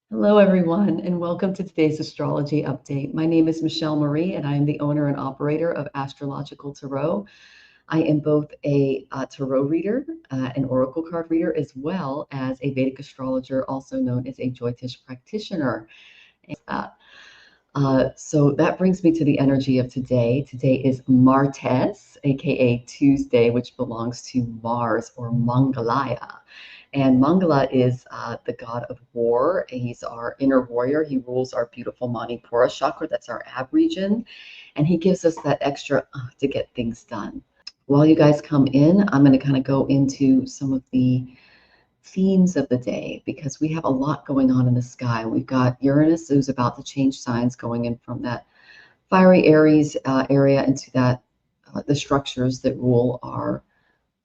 Hello, everyone, and welcome to today's astrology update. My name is Michelle Marie, and I am the owner and operator of Astrological Tarot. I am both a tarot reader, an oracle card reader, as well as a Vedic astrologer, also known as a Jyotish practitioner. So that brings me to the energy of today. Today is Martes, aka Tuesday, which belongs to Mars or Mangalaya. And Mangala is the god of war. He's our inner warrior. He rules our beautiful Manipura chakra. That's our ab region. And he gives us that extra to get things done. While you guys come in, I'm going to kind of go into some of the themes of the day because we have a lot going on in the sky. We've got Uranus, who's about to change signs, going in from that fiery Aries area into that the structures that rule our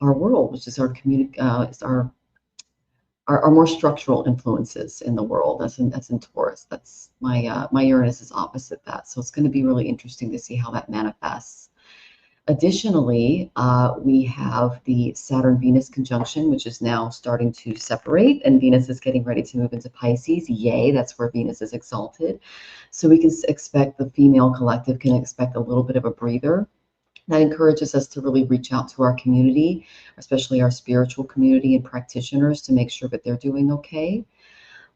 world, which is our more structural influences in the world. That's in Taurus. That's my Uranus is opposite that, so it's going to be really interesting to see how that manifests. Additionally, we have the Saturn-Venus conjunction, which is now starting to separate, and Venus is getting ready to move into Pisces. Yay, that's where Venus is exalted. So we can expect the female collective can expect a little bit of a breather. That encourages us to really reach out to our community, especially our spiritual community and practitioners, to make sure that they're doing okay.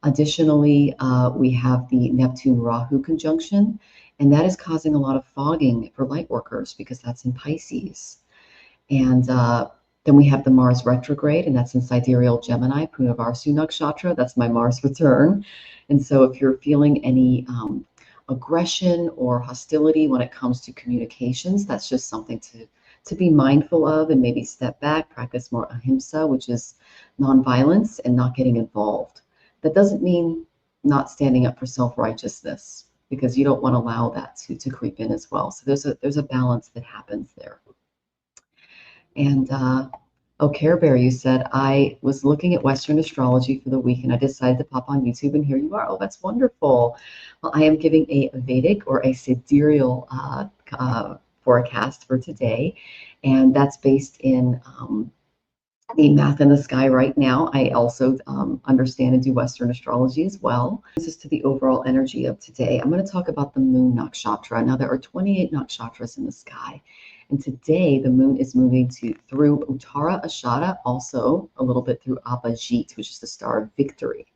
Additionally, we have the Neptune-Rahu conjunction, and that is causing a lot of fogging for light workers because that's in Pisces. And then we have the Mars retrograde, and that's in Sidereal Gemini, Punavarsu nakshatra. That's my Mars return. And so if you're feeling any aggression or hostility when it comes to communications, that's just something to be mindful of and maybe step back, practice more Ahimsa, which is nonviolence and not getting involved. That doesn't mean not standing up for self-righteousness, because you don't want to allow that to creep in as well. So there's a balance that happens there. And oh, Care Bear, you said, I was looking at Western astrology for the week and I decided to pop on YouTube, and here you are. Oh, that's wonderful. Well, I am giving a Vedic or a Sidereal forecast for today, and that's based in the math in the sky right now. I also understand and do Western astrology as well. This is to the overall energy of today. I'm going to talk about the moon nakshatra. Now, there are 28 nakshatras in the sky. And today, the moon is moving through Uttara Ashada, also a little bit through Abhijit, which is the star of victory.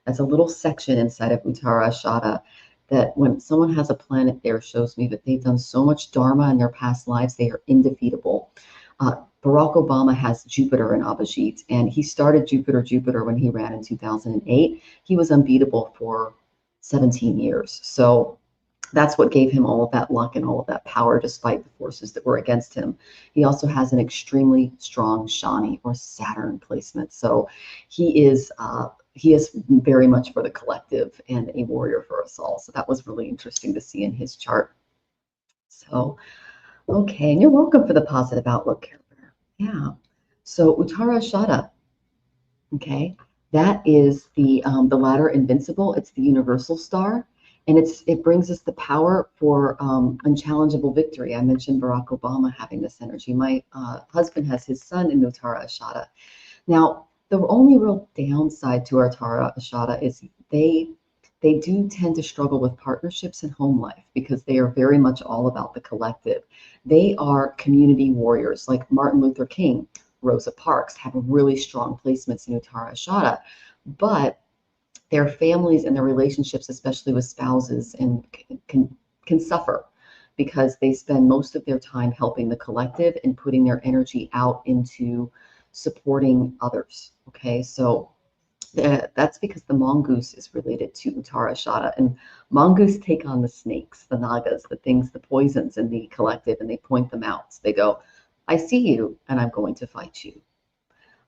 That's a little section inside of Uttara Ashada that when someone has a planet there shows me that they've done so much Dharma in their past lives, they are indefeatable. Barack Obama has Jupiter in Abhijit, and he started Jupiter when he ran in 2008. He was unbeatable for 17 years. So that's what gave him all of that luck and all of that power despite the forces that were against him. He also has an extremely strong Shani or Saturn placement. So he is very much for the collective and a warrior for us all. So that was really interesting to see in his chart. So, okay, and you're welcome for the positive outlook, Karen. Yeah. So Uttara Ashada, okay, that is the ladder Invincible. It's the universal star, and it brings us the power for unchallengeable victory. I mentioned Barack Obama having this energy. My husband has his son in Uttara Ashada. Now, the only real downside to Uttara Ashada is they do tend to struggle with partnerships and home life because they are very much all about the collective. They are community warriors like Martin Luther King, Rosa Parks have really strong placements in Uttara Ashada, but their families and their relationships, especially with spouses, and can suffer because they spend most of their time helping the collective and putting their energy out into supporting others. Okay, so that's because the mongoose is related to Uttara Ashada, and mongoose take on the snakes, the nagas, the things, the poisons in the collective, and they point them out. So they go, I see you, and I'm going to fight you.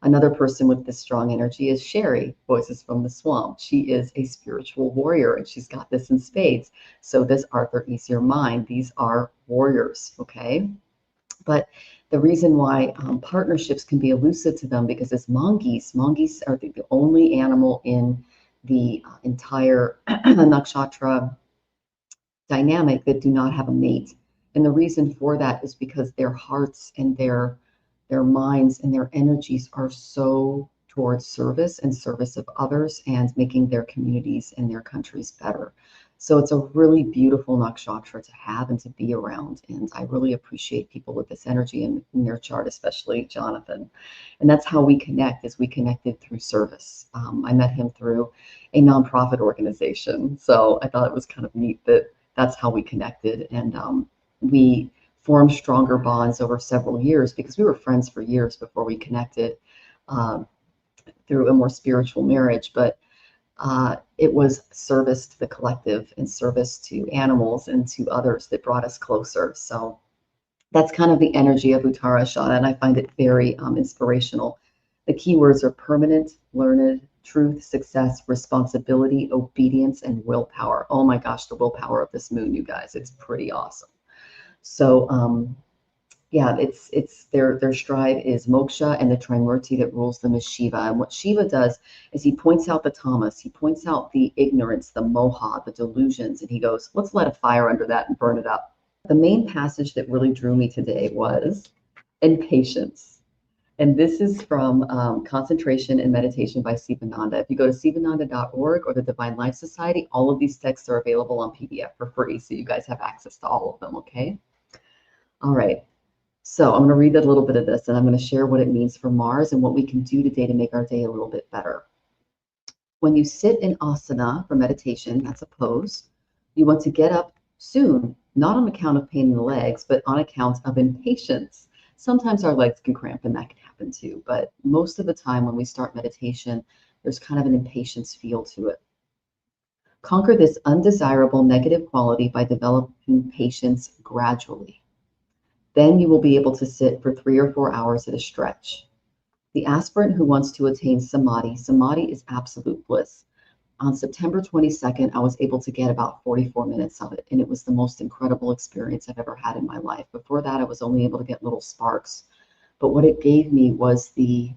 Another person with this strong energy is Sherry, Voices from the Swamp. She is a spiritual warrior, and she's got this in spades. So does Arthur Ease Your Mind. These are warriors, okay? But the reason why partnerships can be elusive to them because it's mongoose. Mongoose are the only animal in the entire nakshatra dynamic that do not have a mate. And the reason for that is because their hearts and their minds and their energies are so towards service and service of others and making their communities and their countries better. So it's a really beautiful nakshatra to have and to be around. And I really appreciate people with this energy in their chart, especially Jonathan. And that's how we connect, is we connected through service. I met him through a nonprofit organization. So I thought it was kind of neat that that's how we connected. And we formed stronger bonds over several years because we were friends for years before we connected through a more spiritual marriage. But it was service to the collective and service to animals and to others that brought us closer. So that's kind of the energy of Uttara Ashada, and I find it very inspirational. The keywords are permanent, learned, truth, success, responsibility, obedience, and willpower. Oh my gosh, the willpower of this moon, you guys, it's pretty awesome. So yeah, it's their strive is moksha, and the Trimurti that rules them is Shiva. And what Shiva does is he points out the tamas, he points out the ignorance, the moha, the delusions, and he goes, let's light a fire under that and burn it up. The main passage that really drew me today was Impatience. And this is from Concentration and Meditation by Sivananda. If you go to sivananda.org or the Divine Life Society, all of these texts are available on PDF for free, so you guys have access to all of them, okay? All right. So I'm going to read a little bit of this, and I'm going to share what it means for Mars and what we can do today to make our day a little bit better. When you sit in asana for meditation, that's a pose, you want to get up soon, not on account of pain in the legs, but on account of impatience. Sometimes our legs can cramp, and that can happen too. But most of the time when we start meditation, there's kind of an impatience feel to it. Conquer this undesirable negative quality by developing patience gradually. Then you will be able to sit for 3 or 4 hours at a stretch. The aspirant who wants to attain samadhi, samadhi is absolute bliss. On September 22nd, I was able to get about 44 minutes of it, and it was the most incredible experience I've ever had in my life. Before that, I was only able to get little sparks. But what it gave me was the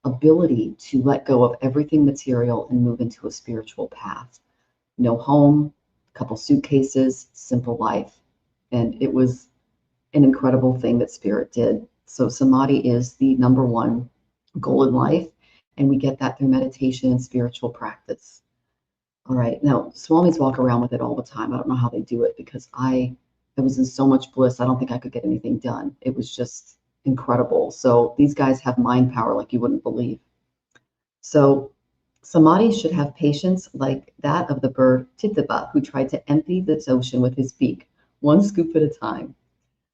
ability to let go of everything material and move into a spiritual path. No home, a couple suitcases, simple life. And it was an incredible thing that Spirit did. So samadhi is the #1 goal in life, and we get that through meditation and spiritual practice. All right, now Swamis walk around with it all the time. I don't know how they do it because I was in so much bliss, I don't think I could get anything done. It was just incredible. So these guys have mind power like you wouldn't believe. So samadhi should have patience like that of the bird Titiba, who tried to empty this ocean with his beak, one scoop at a time.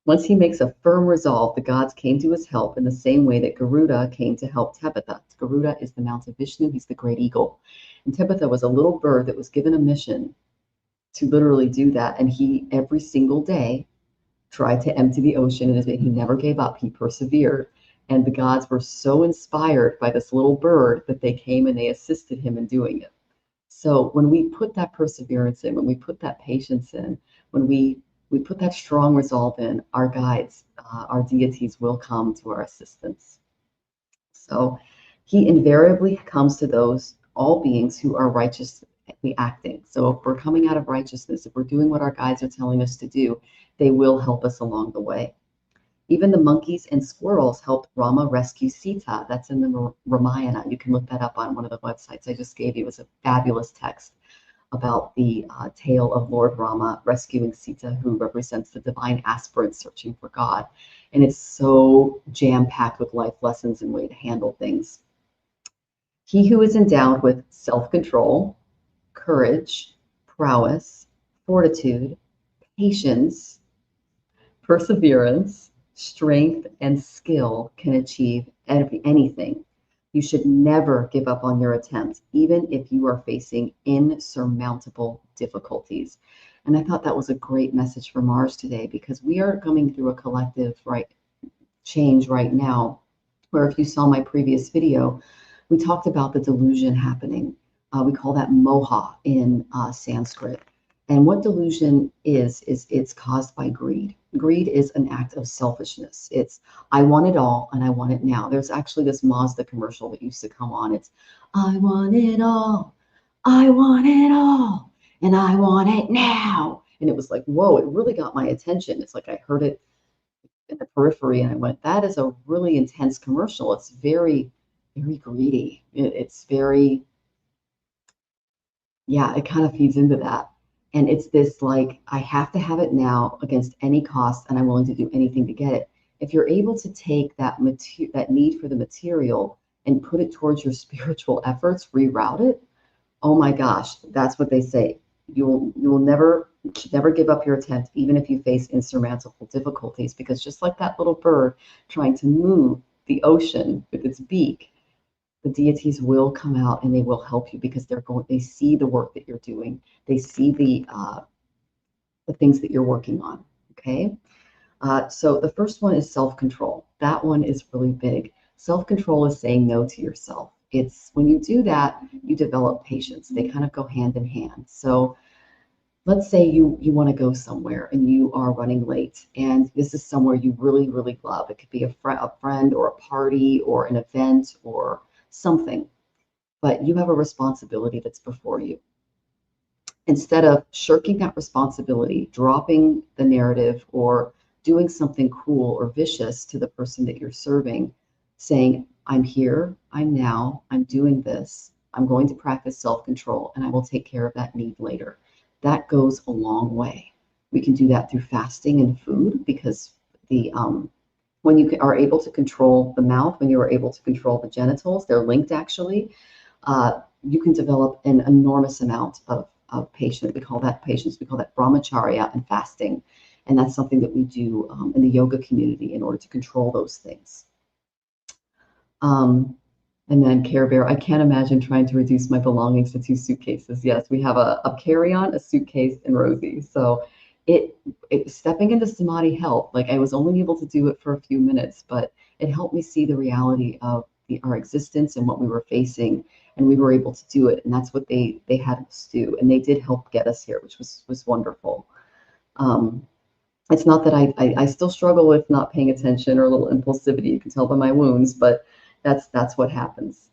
Once he makes a firm resolve, the gods came to his help in the same way that Garuda came to help Tepatha. Garuda is the mount of Vishnu. He's the great eagle. And Tepatha was a little bird that was given a mission to literally do that. And he, every single day, tried to empty the ocean. And he never gave up. He persevered. And the gods were so inspired by this little bird that they came and they assisted him in doing it. So when we put that perseverance in, when we put that patience in, when we put that strong resolve in, our guides, our deities will come to our assistance. So he invariably comes to those, all beings who are righteously acting. So if we're coming out of righteousness, if we're doing what our guides are telling us to do, they will help us along the way. Even the monkeys and squirrels helped Rama rescue Sita. That's in the Ramayana. You can look that up on one of the websites I just gave you. It was a fabulous text about the tale of Lord Rama rescuing Sita, who represents the divine aspirant searching for God. And it's so jam-packed with life lessons and way to handle things. He who is endowed with self-control, courage, prowess, fortitude, patience, perseverance, strength, and skill can achieve anything. You should never give up on your attempts, even if you are facing insurmountable difficulties. And I thought that was a great message for Mars today, because we are coming through a collective change right now, where if you saw my previous video, we talked about the delusion happening. We call that Moha in Sanskrit. And what delusion is it's caused by greed. Greed is an act of selfishness. It's, I want it all and I want it now. There's actually this Mazda commercial that used to come on. It's, I want it all, and I want it now. And it was like, whoa, it really got my attention. It's like I heard it in the periphery and I went, that is a really intense commercial. It's very very greedy. It's very, yeah, it kind of feeds into that. And it's this like, I have to have it now against any cost, and I'm willing to do anything to get it. If you're able to take that that need for the material and put it towards your spiritual efforts, reroute it, oh my gosh, that's what they say. You will never give up your attempt, even if you face insurmountable difficulties, because just like that little bird trying to move the ocean with its beak, the deities will come out and they will help you because they see the work that you're doing. They see the things that you're working on. Okay. So the first one is self-control. That one is really big. Self-control is saying no to yourself. It's when you do that, you develop patience. They kind of go hand in hand. So let's say you want to go somewhere and you are running late, and this is somewhere you really, really love. It could be a friend or a party or an event or something, but you have a responsibility that's before you. Instead of shirking that responsibility, dropping the narrative, or doing something cruel or vicious to the person that you're serving, saying, I'm here, I'm now, I'm doing this, I'm going to practice self-control, and I will take care of that need later. That goes a long way. We can do that through fasting and food, because when you are able to control the mouth, when you are able to control the genitals, they're linked actually, you can develop an enormous amount of patience. We call that patience. We call that brahmacharya and fasting. And that's something that we do in the yoga community in order to control those things. And then Care Bear, I can't imagine trying to reduce my belongings to 2 suitcases. Yes, we have a carry-on, a suitcase, and Rosie. So it stepping into samadhi helped. Like, I was only able to do it for a few minutes, but it helped me see the reality of our existence and what we were facing, and we were able to do it. And that's what they had us do, and they did help get us here, which was wonderful. It's not that I still struggle with not paying attention or a little impulsivity. You can tell by my wounds, but that's what happens.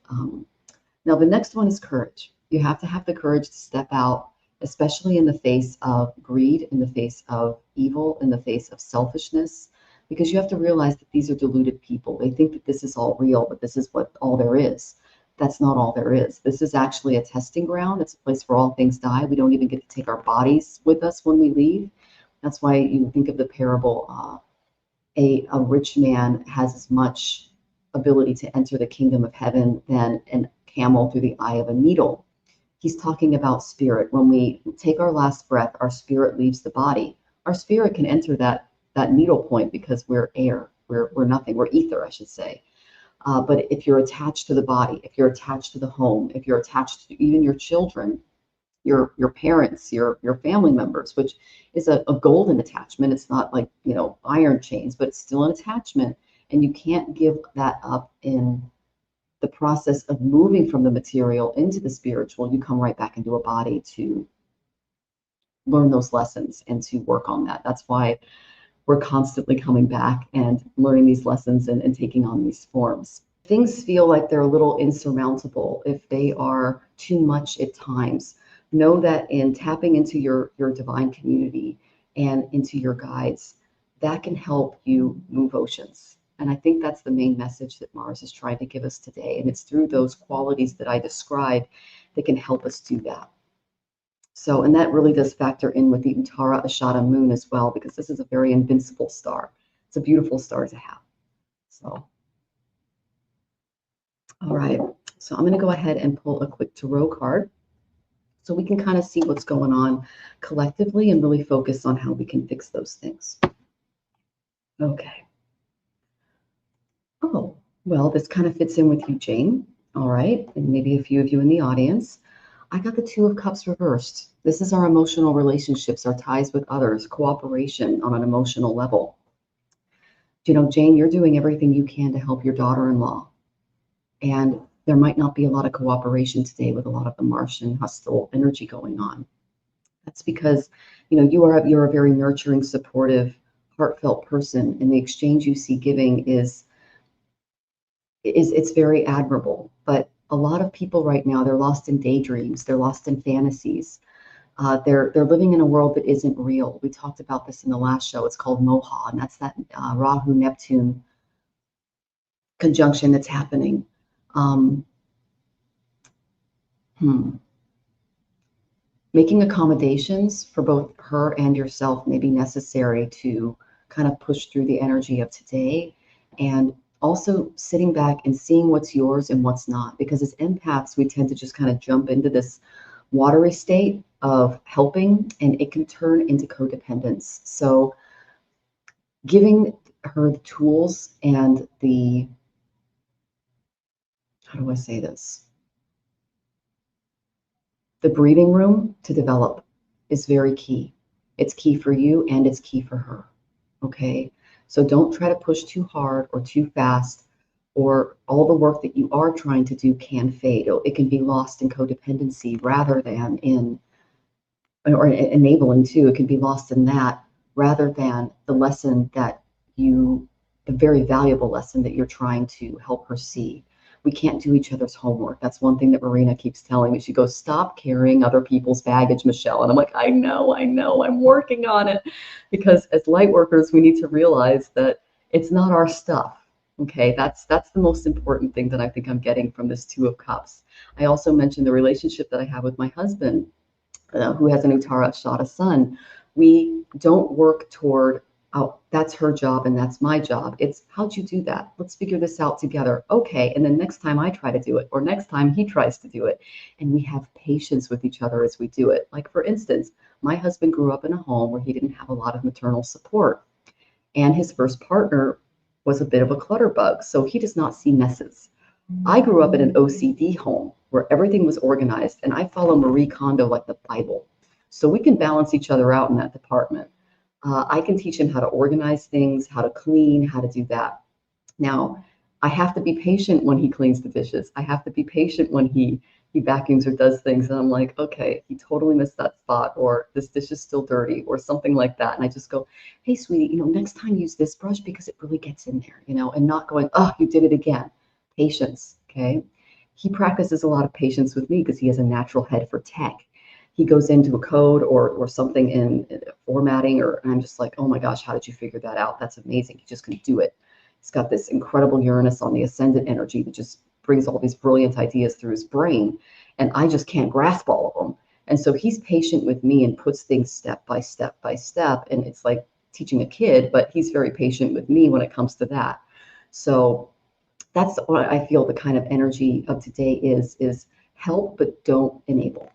Now the next one is courage. You have to have the courage to step out, especially in the face of greed, in the face of evil, in the face of selfishness, because you have to realize that these are deluded people. They think that this is all real, but this is what all there is. That's not all there is. This is actually a testing ground. It's a place where all things die. We don't even get to take our bodies with us when we leave. That's why you think of the parable, a rich man has as much ability to enter the kingdom of heaven than a camel through the eye of a needle. He's talking about spirit. When we take our last breath, our spirit leaves the body. Our spirit can enter that needle point because we're air. We're nothing. We're ether, I should say. But if you're attached to the body, if you're attached to the home, if you're attached to even your children, your parents, your family members, which is a golden attachment. It's not like, iron chains, but it's still an attachment. And you can't give that up in the process of moving from the material into the spiritual. You come right back into a body to learn those lessons and to work on that. That's why we're constantly coming back and learning these lessons and taking on these forms. Things feel like they're a little insurmountable if they are too much at times. Know that in tapping into your divine community and into your guides, that can help you move oceans. And I think that's the main message that Mars is trying to give us today. And it's through those qualities that I described that can help us do that. So, and that really does factor in with the Uttara Ashada moon as well, because this is a very invincible star. It's a beautiful star to have. So, all right. So I'm going to go ahead and pull a quick tarot card so we can kind of see what's going on collectively and really focus on how we can fix those things. Okay. Oh, well, this kind of fits in with you, Jane. All right. And maybe a few of you in the audience. I got the 2 of Cups reversed. This is our emotional relationships, our ties with others, cooperation on an emotional level. Jane, you're doing everything you can to help your daughter-in-law. And there might not be a lot of cooperation today with a lot of the Martian hostile energy going on. That's because, you're a very nurturing, supportive, heartfelt person, and the exchange you see giving is it's very admirable. But a lot of people right now, they're lost in daydreams, they're lost in fantasies. They're living in a world that isn't real. We talked about this in the last show. It's called Moha, and that's that Rahu Neptune conjunction that's happening. Um, Making accommodations for both her and yourself may be necessary to kind of push through the energy of today, and also sitting back and seeing what's yours and what's not. Because as empaths, we tend to just kind of jump into this watery state of helping, and it can turn into codependence. So giving her the tools and the, how do I say this? The breathing room to develop is very key. It's key for you and it's key for her. Okay? So don't try to push too hard or too fast, or all the work that you are trying to do can fade. It can be lost in codependency rather than in, or enabling too. It can be lost in that rather than the lesson that you, the very valuable lesson that you're trying to help her see. We can't do each other's homework. That's one thing that Marina keeps telling me. She goes, "Stop carrying other people's baggage, Michelle." And I'm like, I know, I'm working on it. Because as light workers, we need to realize that it's not our stuff. Okay, that's the most important thing that I think I'm getting from this Two of Cups. I also mentioned the relationship that I have with my husband, who has an Uttara Ashada sun. We don't work toward, oh, that's her job and that's my job. It's, how'd you do that? Let's figure this out together. Okay. And then next time I try to do it, or next time he tries to do it. And we have patience with each other as we do it. Like, for instance, my husband grew up in a home where he didn't have a lot of maternal support. And his first partner was a bit of a clutter bug. So he does not see messes. I grew up in an OCD home where everything was organized, and I follow Marie Kondo like the Bible. So we can balance each other out in that department. I can teach him how to organize things, how to clean, how to do that. Now, I have to be patient when he cleans the dishes. I have to be patient when he vacuums or does things. And I'm like, okay, he totally missed that spot, or this dish is still dirty, or something like that. And I just go, hey, sweetie, next time use this brush because it really gets in there, and not going, oh, you did it again. Patience, okay? He practices a lot of patience with me because he has a natural head for tech. He goes into a code or something in formatting, and I'm just like, oh my gosh, how did you figure that out? That's amazing. He just can do it. He's got this incredible Uranus on the ascendant energy that just brings all these brilliant ideas through his brain, and I just can't grasp all of them. And so he's patient with me and puts things step by step by step, and it's like teaching a kid, but he's very patient with me when it comes to that. So that's what I feel the kind of energy of today is help, but don't enable.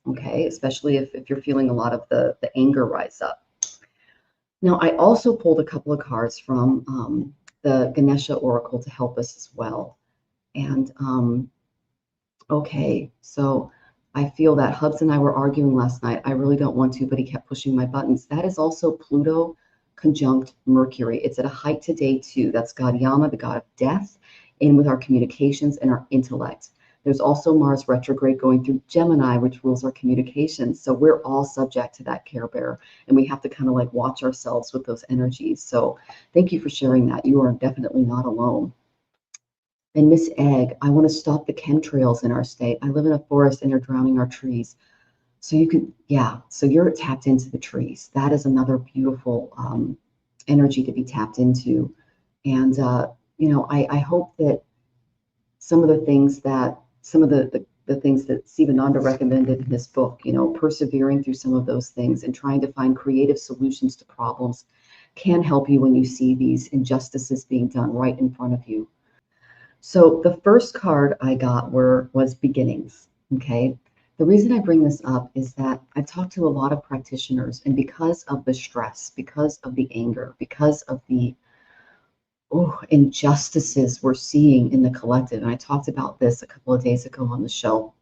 Okay, especially if you're feeling a lot of the anger rise up. Now, I also pulled a couple of cards from the Ganesha Oracle to help us as well. And okay, so I feel that Hubs and I were arguing last night. I really don't want to, but he kept pushing my buttons. That is also Pluto conjunct Mercury. It's at a height today too. That's God Yama, the god of death, in with our communications and our intellect. There's also Mars retrograde going through Gemini, which rules our communications. So we're all subject to that Care Bear, and we have to kind of like watch ourselves with those energies. So thank you for sharing that. You are definitely not alone. And Miss Egg, I want to stop the chemtrails in our state. I live in a forest and they're drowning our trees. So you can, yeah, so you're tapped into the trees. That is another beautiful energy to be tapped into. And, I hope that some of the things that, the things that Sivananda recommended in his book, persevering through some of those things and trying to find creative solutions to problems can help you when you see these injustices being done right in front of you. So the first card I got was beginnings, okay? The reason I bring this up is that I've talked to a lot of practitioners, and because of the stress, because of the anger, because of the injustices we're seeing in the collective, and I talked about this a couple of days ago on the show.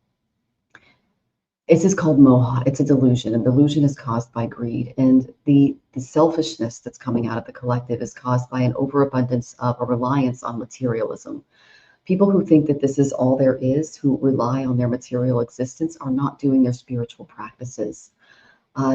This is called Moha. It's a delusion, and delusion is caused by greed. And the selfishness that's coming out of the collective is caused by an overabundance of a reliance on materialism. People who think that this is all there is, who rely on their material existence, are not doing their spiritual practices.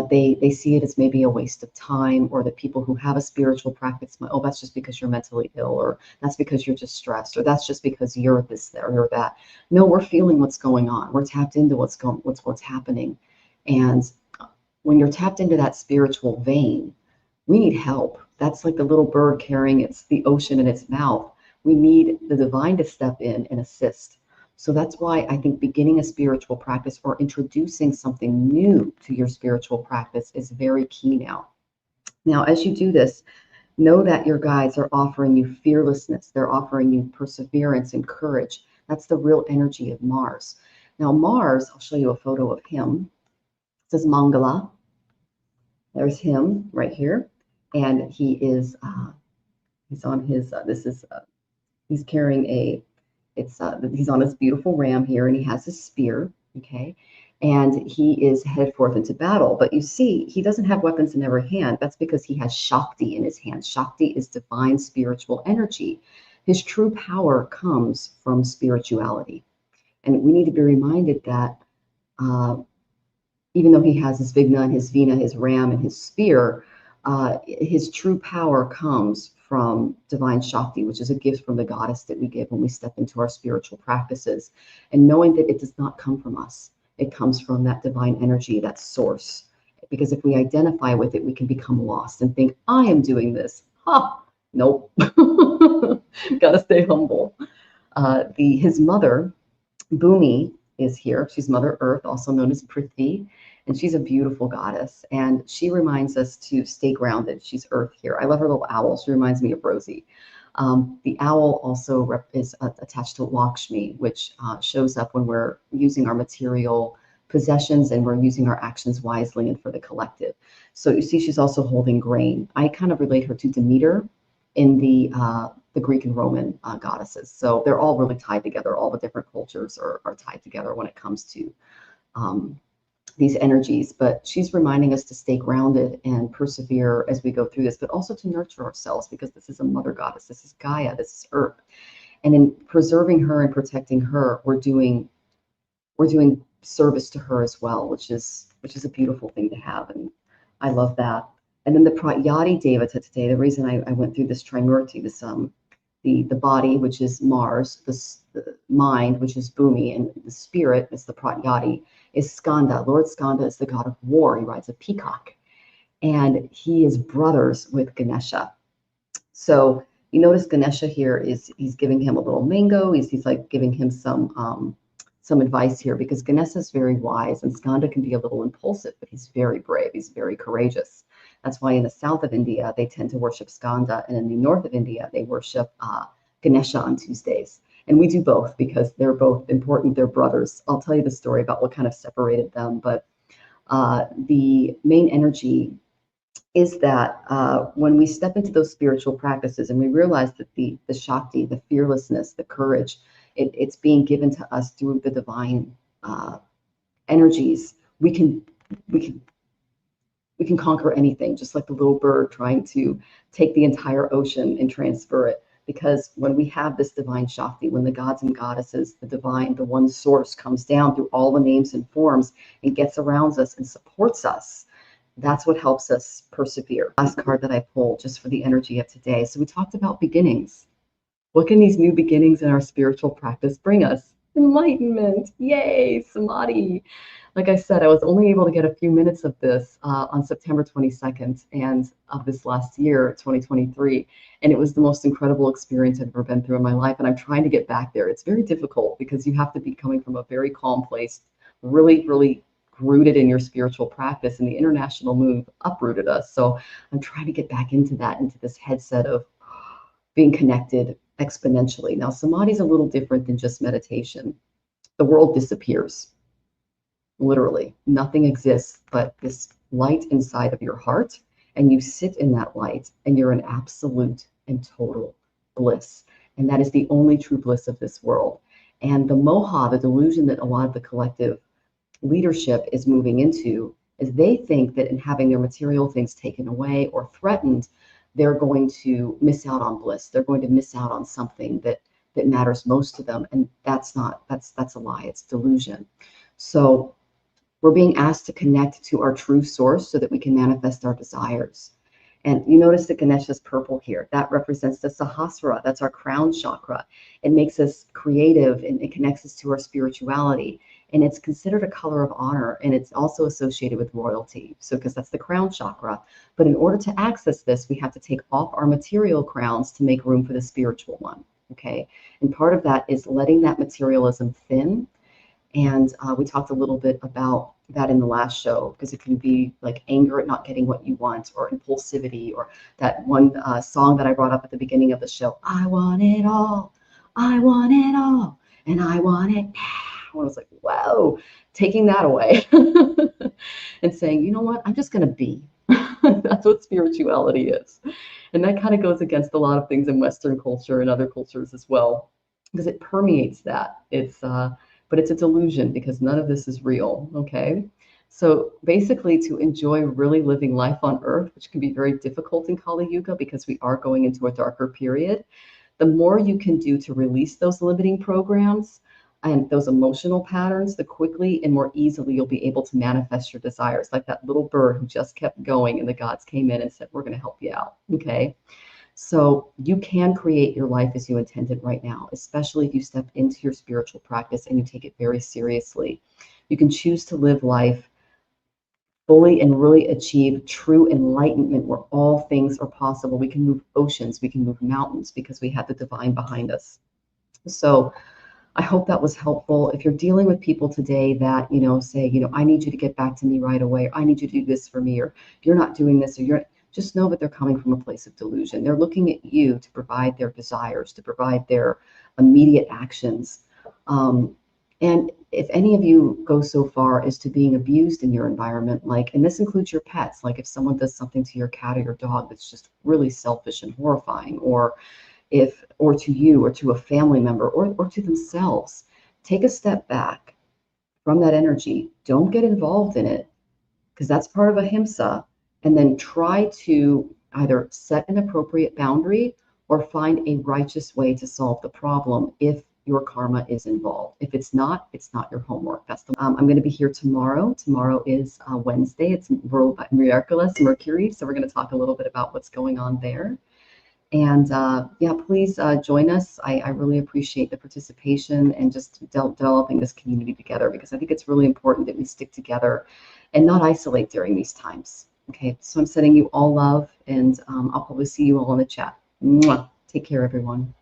They see it as maybe a waste of time, or that people who have a spiritual practice, that's just because you're mentally ill, or that's because you're just stressed, or that's just because you're this or you're that. No, we're feeling what's going on. We're tapped into what's happening. And when you're tapped into that spiritual vein, we need help. That's like the little bird carrying the ocean in its mouth. We need the divine to step in and assist. So that's why I think beginning a spiritual practice or introducing something new to your spiritual practice is very key now. Now, as you do this, know that your guides are offering you fearlessness. They're offering you perseverance and courage. That's the real energy of Mars. Now, Mars, I'll show you a photo of him. This is Mangala. There's him right here. And he is, he's on his, he's carrying he's on his beautiful ram here, and he has his spear, okay? And he is headed forth into battle. But you see, he doesn't have weapons in every hand. That's because he has Shakti in his hand. Shakti is divine spiritual energy. His true power comes from spirituality. And we need to be reminded that even though he has his Vigna and his Vina, his ram and his spear, his true power comes from divine Shakti, which is a gift from the goddess that we give when we step into our spiritual practices. And knowing that it does not come from us, it comes from that divine energy, that source. Because if we identify with it, we can become lost and think, I am doing this. Ha! Nope. Gotta stay humble. His mother, Bhumi, is here. She's Mother Earth, also known as Prithvi, and she's a beautiful goddess. And she reminds us to stay grounded. She's Earth here. I love her little owl. She reminds me of Rosie. The owl also is attached to Lakshmi, which shows up when we're using our material possessions and we're using our actions wisely and for the collective. So you see, she's also holding grain. I kind of relate her to Demeter in the Greek and Roman goddesses. So they're all really tied together. All the different cultures are tied together when it comes to these energies. But she's reminding us to stay grounded and persevere as we go through this, but also to nurture ourselves, because this is a mother goddess. This is Gaia. This is Earth. And in preserving her and protecting her, we're doing service to her as well, which is a beautiful thing to have. And I love that. And then the Pratyadi Devata today, the reason I went through this Trimurti, this the body, which is Mars, the mind, which is Bhumi, and the spirit is the Pratyadi, is Skanda. Lord Skanda is the god of war. He rides a peacock. And he is brothers with Ganesha. So you notice Ganesha here he's giving him a little mango. He's like giving him some advice here, because Ganesha is very wise and Skanda can be a little impulsive, but he's very brave. He's very courageous. That's why in the south of India, they tend to worship Skanda, and in the north of India, they worship Ganesha on Tuesdays. And we do both because they're both important. They're brothers. I'll tell you the story about what kind of separated them. But the main energy is that when we step into those spiritual practices and we realize that the Shakti, the fearlessness, the courage, it's being given to us through the divine energies, we can conquer anything, just like the little bird trying to take the entire ocean and transfer it. Because when we have this divine Shakti, when the gods and goddesses, the divine, the one source comes down through all the names and forms and gets around us and supports us, that's what helps us persevere. Last card that I pulled just for the energy of today. So we talked about beginnings. What can these new beginnings in our spiritual practice bring us? Enlightenment. Yay, samadhi. Like I said, I was only able to get a few minutes of this on September 22nd and of this last year, 2023. And it was the most incredible experience I've ever been through in my life. And I'm trying to get back there. It's very difficult because you have to be coming from a very calm place, really, really rooted in your spiritual practice. And the international move uprooted us. So I'm trying to get back into that, into this headset of being connected exponentially. Now, samadhi is a little different than just meditation. The world disappears. Literally, nothing exists but this light inside of your heart, and you sit in that light, and you're in absolute and total bliss. And that is the only true bliss of this world. And the Moha, the delusion that a lot of the collective leadership is moving into, is they think that in having their material things taken away or threatened, they're going to miss out on bliss. They're going to miss out on something that matters most to them. And that's a lie. It's delusion. So we're being asked to connect to our true source so that we can manifest our desires. And you notice that Ganesha's purple here. That represents the Sahasrara. That's our crown chakra. It makes us creative and it connects us to our spirituality. And it's considered a color of honor. And it's also associated with royalty. So because that's the crown chakra. But in order to access this, we have to take off our material crowns to make room for the spiritual one. okay? And part of that is letting that materialism thin. And we talked a little bit about that in the last show, because it can be like anger at not getting what you want, or impulsivity, or that one song that I brought up at the beginning of the show, I want it all, I want it all, and I want it now. I was like, whoa, taking that away and saying, you know what, I'm just going to be. That's what spirituality is. And that kind of goes against a lot of things in Western culture and other cultures as well, because it permeates that. But it's a delusion, because none of this is real, okay? So basically, to enjoy really living life on Earth, which can be very difficult in Kali Yuga because we are going into a darker period, the more you can do to release those limiting programs and those emotional patterns, the quickly and more easily you'll be able to manifest your desires. Like that little bird who just kept going, and the gods came in and said, we're going to help you out, okay? So you can create your life as you intended right now, especially if you step into your spiritual practice and you take it very seriously. You can choose to live life fully and really achieve true enlightenment, where all things are possible. We can move oceans, we can move mountains, because we have the divine behind us. So I hope that was helpful. If you're dealing with people today that, say, I need you to get back to me right away, or I need you to do this for me, or you're not doing this, or just know that they're coming from a place of delusion. They're looking at you to provide their desires, to provide their immediate actions. And if any of you go so far as to being abused in your environment, and this includes your pets, like if someone does something to your cat or your dog that's just really selfish and horrifying, or to you, or to a family member, or to themselves, take a step back from that energy. Don't get involved in it, because that's part of Ahimsa. And then try to either set an appropriate boundary or find a righteous way to solve the problem if your karma is involved. If it's not your homework. I'm going to be here tomorrow. Tomorrow is Wednesday. It's Miraculous Mercury. So we're going to talk a little bit about what's going on there. And please join us. I really appreciate the participation and just developing this community together, because I think it's really important that we stick together and not isolate during these times. Okay, so I'm sending you all love, and I'll probably see you all in the chat. Mwah. Take care, everyone.